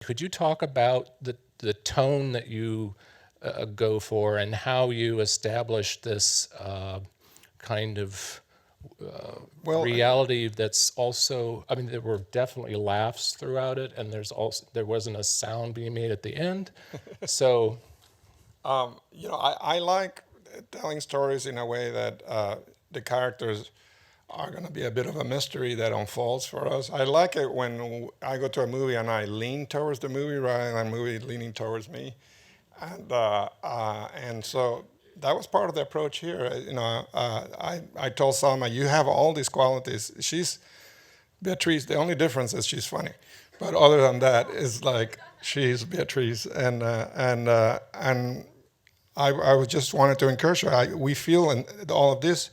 Could you talk about the tone that you go for and how you establish this kind of Well, reality that's also, I mean, there were definitely laughs throughout it, and there wasn't a sound being made at the end. So, I like telling stories in a way that the characters are going to be a bit of a mystery that unfolds for us. I like it when I go to a movie and I lean towards the movie rather than the movie leaning towards me, and so that was part of the approach here. I told Salma, you have all these qualities. She's Beatriz. The only difference is she's funny, but other than that, is like she's Beatriz, and I was just wanted to encourage her. We feel in all of this,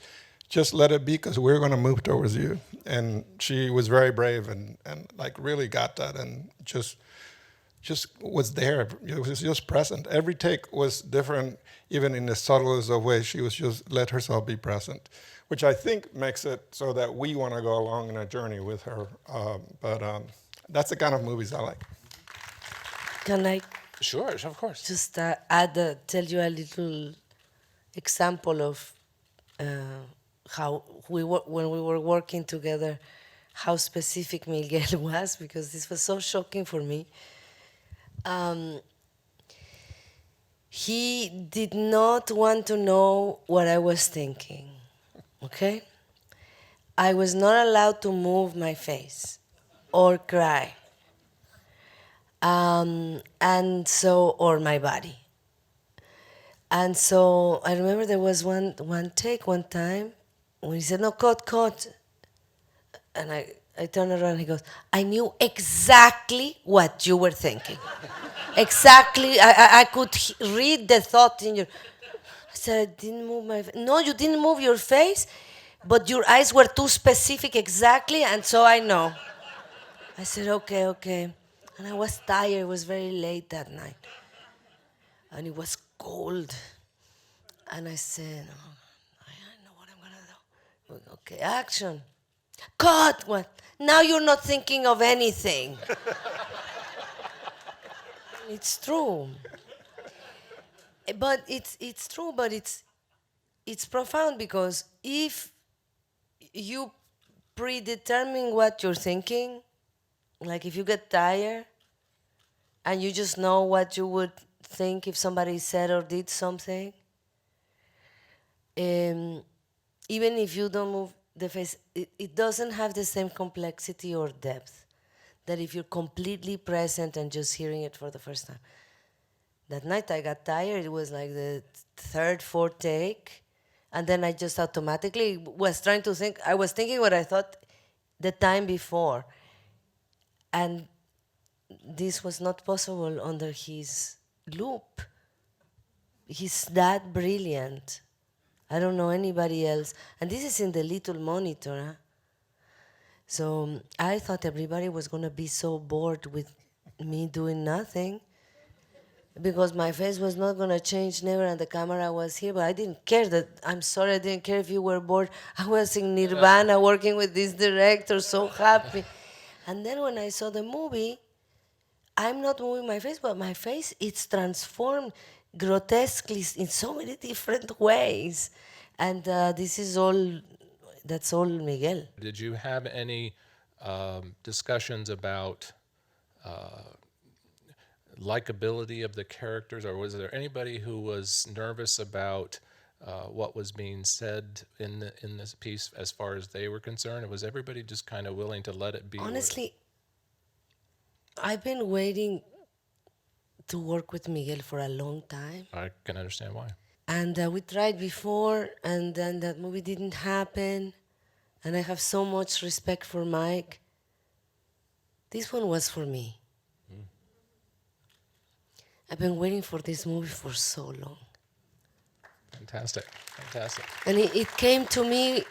just let it be because we're going to move towards you. And she was very brave and like really got that and just was there. It was just present. Every take was different, even in the subtlest of ways. She was just let herself be present, which I think makes it so that we want to go along in a journey with her. But that's the kind of movies I like. Can I sure, of course. just tell you a little example of uh, how when we were working together, how specific Miguel was, because this was so shocking for me. Um, he did not want to know what I was thinking, okay? I was not allowed to move my face or cry. Or my body. And so I remember there was one take one time when he said, no, cut. And I turned around and he goes, I knew exactly what you were thinking. Exactly. I could read the thought in your. I said, I didn't move my face. No, you didn't move your face, but your eyes were too specific exactly, and so I know. I said, okay. And I was tired. It was very late that night. And it was cold. And I said, oh, I know what I'm going to do. Okay, action. Cut! What? Now you're not thinking of anything. It's true. But it's true, but it's profound because if you predetermine what you're thinking, like if you get tired and you just know what you would think if somebody said or did something, um, even if you don't move the face, it doesn't have the same complexity or depth that if you're completely present and just hearing it for the first time. That night I got tired. It was like the third, fourth take. And then I just automatically was trying to think. I was thinking what I thought the time before. And this was not possible under his loop. He's that brilliant. I don't know anybody else. And this is in the little monitor. Huh? So I thought everybody was going to be so bored with me doing nothing because my face was not going to change never and the camera was here. But I didn't care that. I'm sorry, I didn't care if you were bored. I was in Nirvana working with this director, so happy. And then when I saw the movie, I'm not moving my face, but my face, it's transformed grotesquely in so many different ways. And this is all, that's all Miguel. Did you have any discussions about likability of the characters, or was there anybody who was nervous about what was being said in this piece as far as they were concerned? Or was everybody just kind of willing to let it be? Honestly, I've been waiting to work with Miguel for a long time. I can understand why. And we tried before, and then that movie didn't happen. And I have so much respect for Mike. This one was for me. I've been waiting for this movie for so long. Fantastic. And it came to me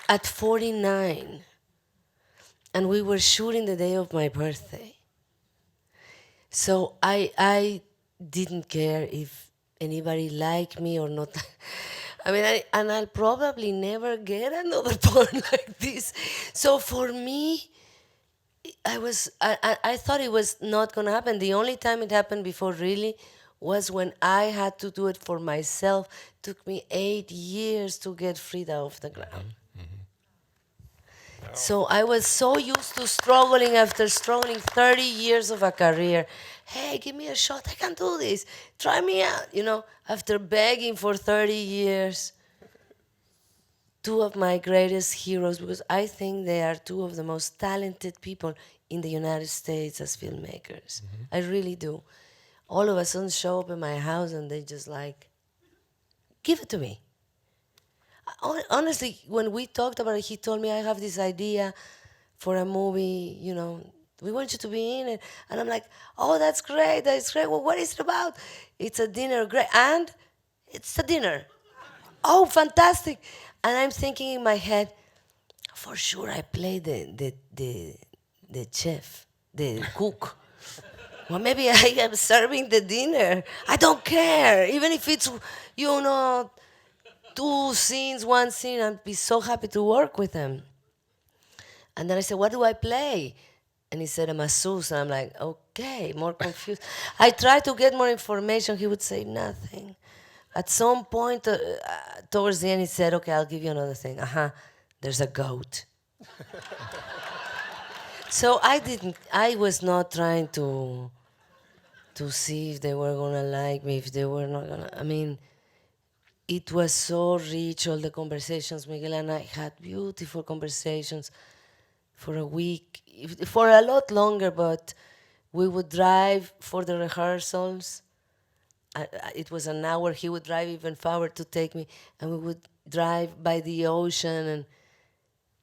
at 49. And we were shooting the day of my birthday. So I didn't care if anybody liked me or not. I mean, and I'll probably never get another part like this. So for me, I thought it was not gonna happen. The only time it happened before really was when I had to do it for myself. Took me 8 years to get Frida off the ground. So I was so used to struggling after struggling 30 years of a career. Hey, give me a shot. I can do this. Try me out. After begging for 30 years, two of my greatest heroes, because I think they are two of the most talented people in the United States as filmmakers. I really do. All of a sudden show up in my house and they just like, give it to me. Honestly, when we talked about it, he told me I have this idea for a movie, we want you to be in it. And I'm like, oh, that's great, that's great. Well, what is it about? It's a dinner, great. And it's a dinner. Oh, fantastic. And I'm thinking in my head, for sure I play the chef, the cook. Well, maybe I am serving the dinner. I don't care. Even if it's, you know, two scenes, one scene, I'd be so happy to work with him. And then I said, what do I play? And he said, a masseuse. And I'm like, okay, more confused. I tried to get more information. He would say nothing. At some point, towards the end, he said, okay, I'll give you another thing. There's a goat. So I was not trying to see if they were gonna like me, if they were not gonna. I mean, it was so rich, all the conversations. Miguel and I had beautiful conversations for a week, for a lot longer, but we would drive for the rehearsals. It was an hour. He would drive even farther to take me, and we would drive by the ocean and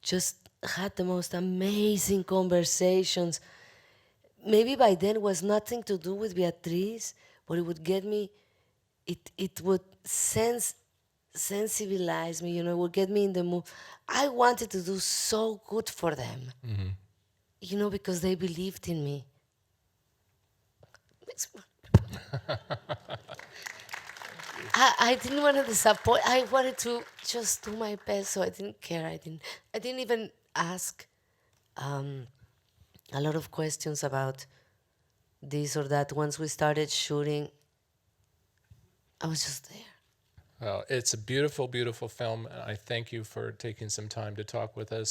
just had the most amazing conversations. Maybe by then it was nothing to do with Beatriz, but it would get me, it would sensibilize me, it would get me in the mood. I wanted to do so good for them, because they believed in me. I didn't want to disappoint. I wanted to just do my best, so I didn't care. I didn't even ask a lot of questions about this or that. Once we started shooting, I was just there. Well, it's a beautiful, beautiful film. I thank you for taking some time to talk with us.